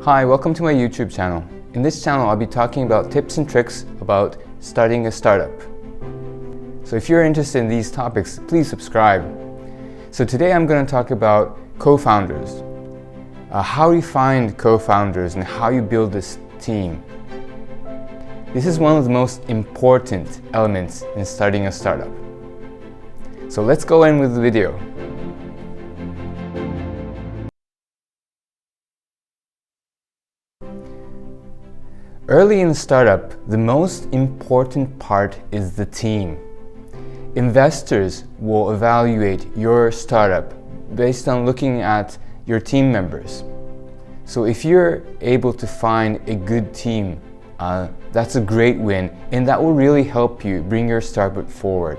Hi, welcome to my YouTube channel. In this channel, I'll be talking about tips and tricks about starting a startup. So if you're interested in these topics, please subscribe. So today I'm going to talk about co-founders. How you find co-founders and how you build this team. This is one of the most important elements in starting a startup. So let's go in with the video. Early in the startup, the most important part is the team. Investors will evaluate your startup based on looking at your team members. So if you're able to find a good team, that's a great win, and that will really help you bring your startup forward.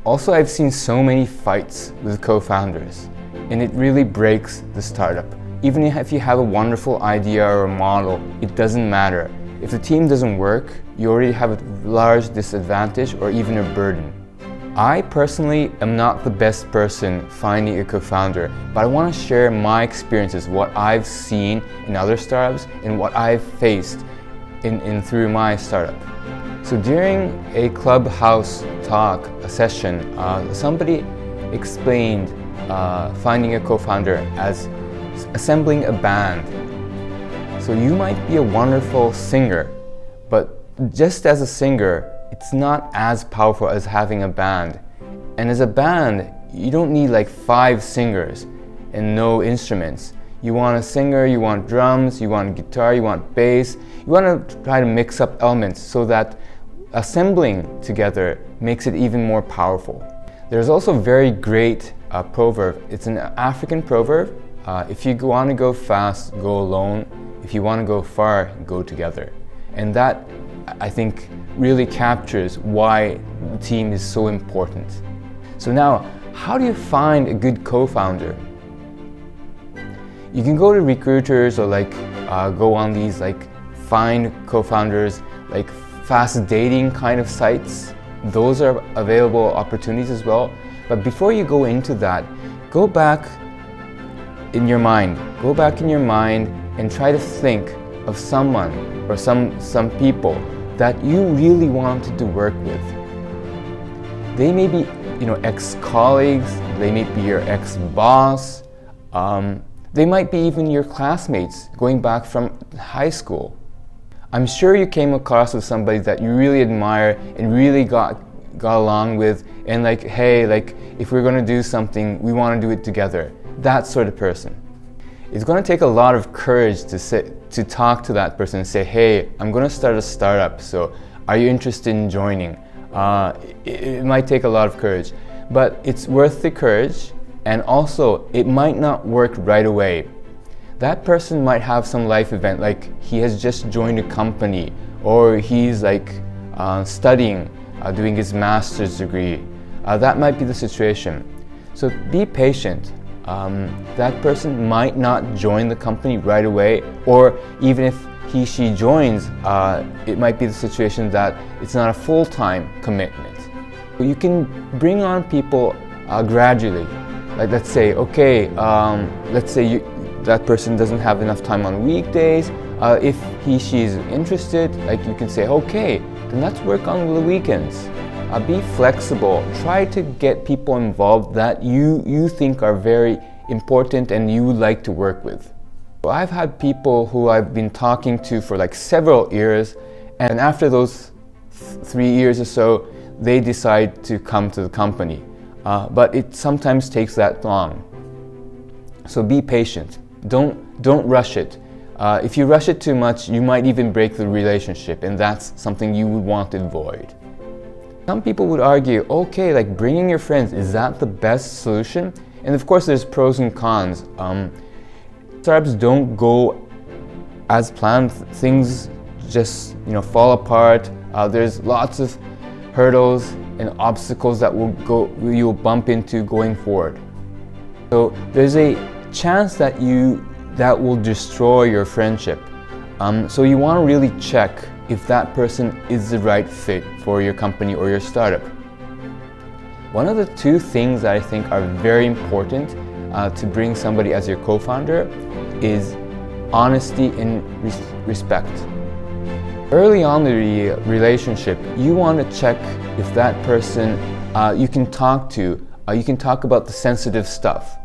Also, I've seen so many fights with co-founders, and it really breaks the startup. Even if you have a wonderful idea or a model, it doesn't matter. If the team doesn't work, you already have a large disadvantage or even a burden. I personally am not the best person finding a co-founder, but I want to share my experiences, what I've seen in other startups and what I've faced through my startup. So during a clubhouse talk, a session, somebody explained finding a co-founder as assembling a band. So you might be a wonderful singer, but just as a singer, it's not as powerful as having a band. And as a band, you don't need like 5 singers and no instruments. You want a singer, you want drums, you want guitar, you want bass. You want to try to mix up elements so that assembling together makes it even more powerful. There's also a very great proverb. It's an African proverb. If you want to go fast, go alone. If you want to go far, go together. And that, I think, really captures why the team is so important. So now, how do you find a good co-founder? You can go to recruiters or go on these find co-founders, like fast dating kind of sites. Those are available opportunities as well. But before you go into that, go back in your mind and try to think of someone or some people that you really wanted to work with. They may be, ex-colleagues, they may be your ex-boss, they might be even your classmates going back from high school. I'm sure you came across with somebody that you really admire and really got along with, and hey, if we're going to do something, we want to do it together. That sort of person. It's going to take a lot of courage to talk to that person and say, hey, I'm going to start a startup, so are you interested in joining? It might take a lot of courage, but it's worth the courage, and also it might not work right away. That person might have some life event, like he has just joined a company, or he's studying, doing his master's degree. That might be the situation. So be patient. That person might not join the company right away, or even if she joins, it might be the situation that it's not a full-time commitment. You can bring on people gradually. Let's say, okay, that person doesn't have enough time on weekdays. If she's interested, you can say, okay, then let's work on the weekends. Be flexible. Try to get people involved that you think are very important and you would like to work with. I've had people who I've been talking to for several years, and after those 3 years or so, they decide to come to the company. But it sometimes takes that long. So be patient. Don't rush it. If you rush it too much, you might even break the relationship, and that's something you would want to avoid. Some people would argue, okay, bringing your friends, is that the best solution? And of course there's pros and cons. Startups don't go as planned. Things just fall apart. There's lots of hurdles and obstacles that you'll bump into going forward. So there's a chance that will destroy your friendship. So you want to really check if that person is the right fit for your company or your startup. One of the 2 things that I think are very important to bring somebody as your co-founder is honesty and respect. Early on in the relationship, you want to check if that person you can talk to, you can talk about the sensitive stuff.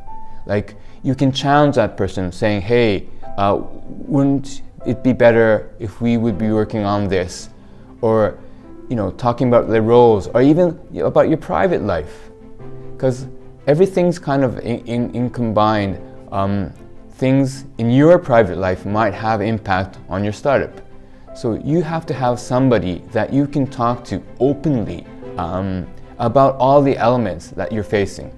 Like, you can challenge that person saying, hey, wouldn't it be better if we would be working on this? Or, talking about the roles, or even about your private life. Because everything's kind of in combined. Things in your private life might have impact on your startup. So you have to have somebody that you can talk to openly about all the elements that you're facing.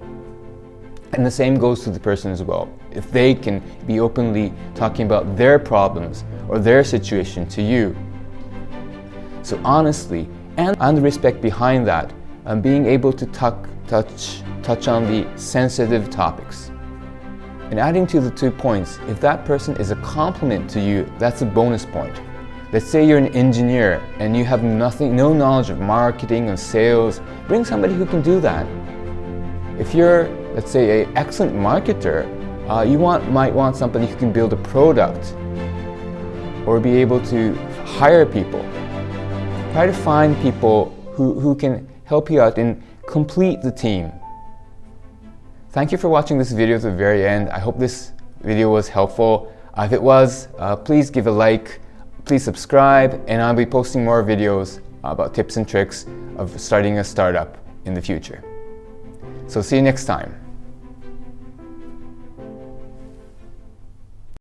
And the same goes to the person as well. If they can be openly talking about their problems or their situation to you. So honestly, and the respect behind that, being able to touch on the sensitive topics. And adding to the 2 points, if that person is a compliment to you, that's a bonus point. Let's say you're an engineer and you have no knowledge of marketing and sales, bring somebody who can do that. If you're, let's say, an excellent marketer, you might want somebody who can build a product or be able to hire people. Try to find people who can help you out and complete the team. Thank you for watching this video to the very end. I hope this video was helpful. If it was, please give a like, please subscribe, and I'll be posting more videos about tips and tricks of starting a startup in the future. So see you next time.